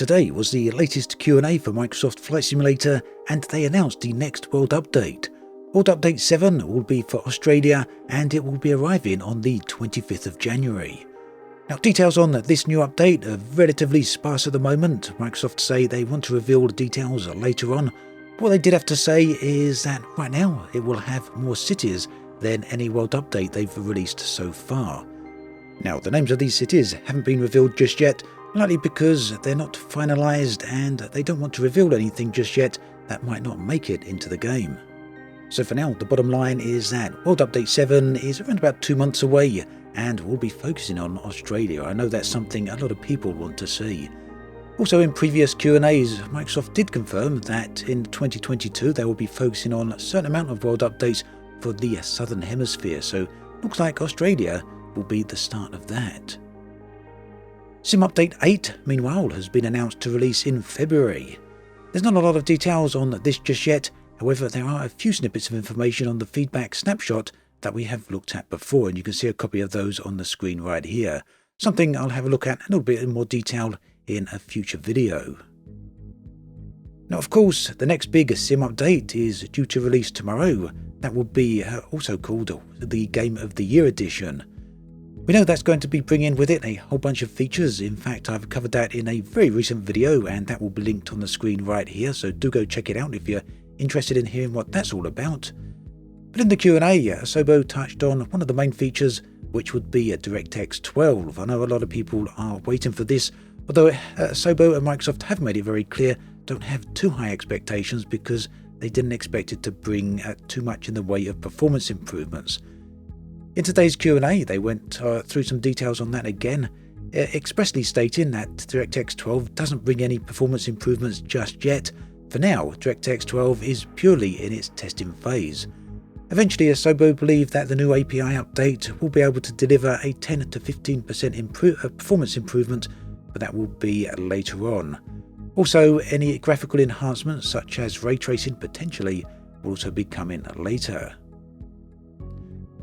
today was the latest Q&A for Microsoft Flight Simulator, and they announced the next World Update. World Update 7 will be for Australia, and it will be arriving on the 25th of January. Now, details on this new update are relatively sparse at the moment. Microsoft say they want to reveal the details later on. What they did have to say is that right now it will have more cities than any World Update they've released so far. Now, the names of these cities haven't been revealed just yet, likely because they're not finalised and they don't want to reveal anything just yet that might not make it into the game. So for now, the bottom line is that World Update 7 is around about 2 months away, and we'll be focusing on Australia. I know that's something a lot of people want to see. Also, in previous Q&As, Microsoft did confirm that in 2022 they will be focusing on a certain amount of World Updates for the Southern Hemisphere, so looks like Australia will be the start of that. Sim Update 8, meanwhile, has been announced to release in February. There's not a lot of details on this just yet, however there are a few snippets of information on the feedback snapshot that we have looked at before, and you can see a copy of those on the screen right here. Something I'll have a look at a little bit in more detail in a future video. Now, of course, the next big Sim Update is due to release tomorrow. That will be also called the Game of the Year Edition. We know that's going to be bringing with it a whole bunch of features. In fact, I've covered that in a very recent video, and that will be linked on the screen right here, so do go check it out if you're interested in hearing what that's all about. But in the Q&A, Asobo touched on one of the main features, which would be a DirectX 12. I know a lot of people are waiting for this, although Asobo and Microsoft have made it very clear don't have too high expectations because they didn't expect it to bring too much in the way of performance improvements. In today's Q&A, they went through some details on that again, expressly stating that DirectX 12 doesn't bring any performance improvements just yet. For now, DirectX 12 is purely in its testing phase. Eventually, Asobo believe that the new API update will be able to deliver a 10 to 15% performance improvement, but that will be later on. Also, any graphical enhancements such as ray tracing potentially will also be coming later.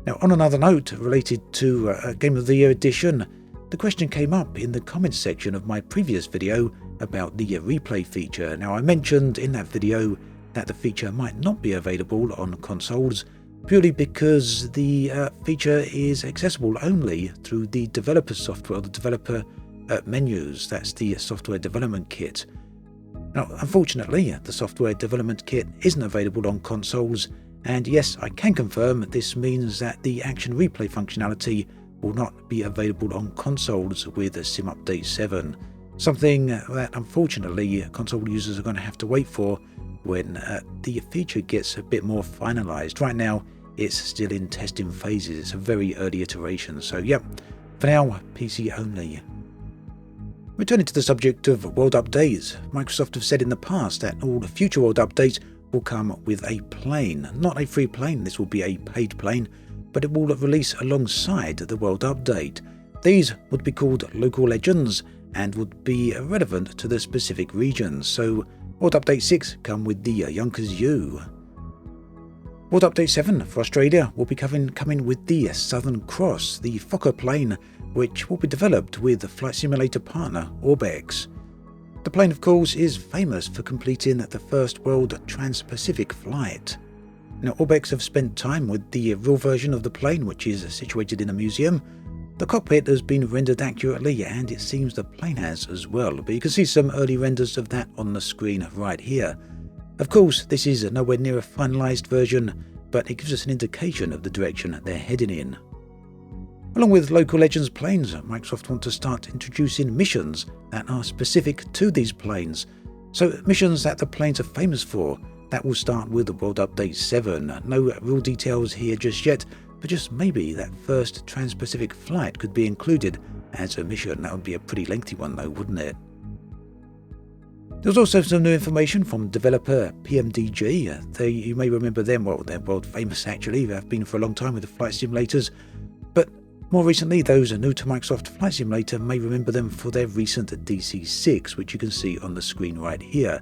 Now, on another note related to Game of the Year Edition, the question came up in the comments section of my previous video about the replay feature. Now, I mentioned in that video that the feature might not be available on consoles purely because the feature is accessible only through the developer software, or the developer menus. That's the software development kit. Now, unfortunately, the software development kit isn't available on consoles, and yes, I can confirm this means that the action replay functionality will not be available on consoles with Sim Update 7, something that unfortunately console users are going to have to wait for when the feature gets a bit more finalized. Right now, it's still in testing phases. It's a very early iteration, so yep, for now, PC only. Returning to the subject of World Updates, Microsoft have said in the past that all future World Updates will come with a plane. Not a free plane, this will be a paid plane, but it will release alongside the World Update. These would be called Local Legends and would be relevant to the specific regions, so World Update 6 come with the Yonkers U. World Update 7 for Australia will be coming with the Southern Cross, the Fokker plane, which will be developed with flight simulator partner OrbX. The plane, of course, is famous for completing the first world trans-Pacific flight. Now, OrbX have spent time with the real version of the plane, which is situated in a museum. The cockpit has been rendered accurately, and it seems the plane has as well, but you can see some early renders of that on the screen right here. Of course, this is nowhere near a finalised version, but it gives us an indication of the direction they're heading in. Along with Local Legends planes, Microsoft want to start introducing missions that are specific to these planes. So missions that the planes are famous for, that will start with the World Update 7. No real details here just yet, but just maybe that first trans-Pacific flight could be included as a mission. That would be a pretty lengthy one though, wouldn't it? There's also some new information from developer PMDG. You may remember them, well, they're world famous actually. They've been for a long time with the flight simulators, but more recently, those new to Microsoft Flight Simulator may remember them for their recent DC6, which you can see on the screen right here.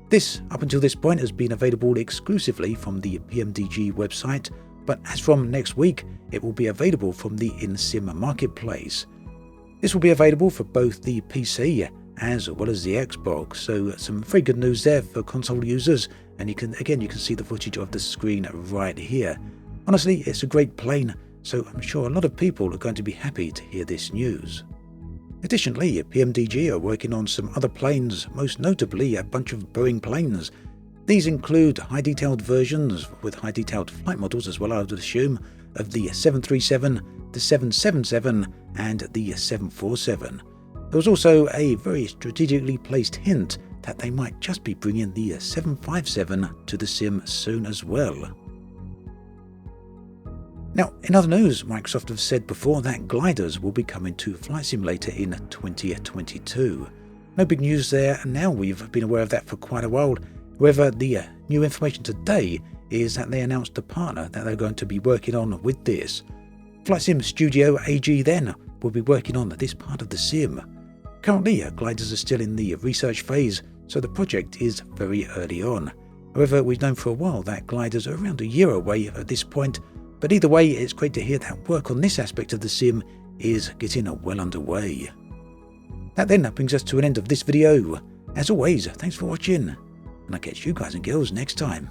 This, up until this point, has been available exclusively from the PMDG website, but as from next week, it will be available from the InSim marketplace. This will be available for both the PC as well as the Xbox. So some very good news there for console users, and you can see the footage of the screen right here. Honestly, it's a great plane, so I'm sure a lot of people are going to be happy to hear this news. Additionally, PMDG are working on some other planes, most notably a bunch of Boeing planes. These include high-detailed versions with high-detailed flight models as well, I would assume, of the 737, the 777 and the 747. There was also a very strategically placed hint that they might just be bringing the 757 to the sim soon as well. Now, in other news, Microsoft have said before that gliders will be coming to Flight Simulator in 2022. No big news there, and now we've been aware of that for quite a while. However, the new information today is that they announced the partner that they're going to be working on with this. Flight Sim Studio AG then will be working on this part of the sim. Currently, gliders are still in the research phase, so the project is very early on. However, we've known for a while that gliders are around a year away at this point, but either way, it's great to hear that work on this aspect of the sim is getting well underway. That then brings us to an end of this video. As always, thanks for watching, and I'll catch you guys and girls next time.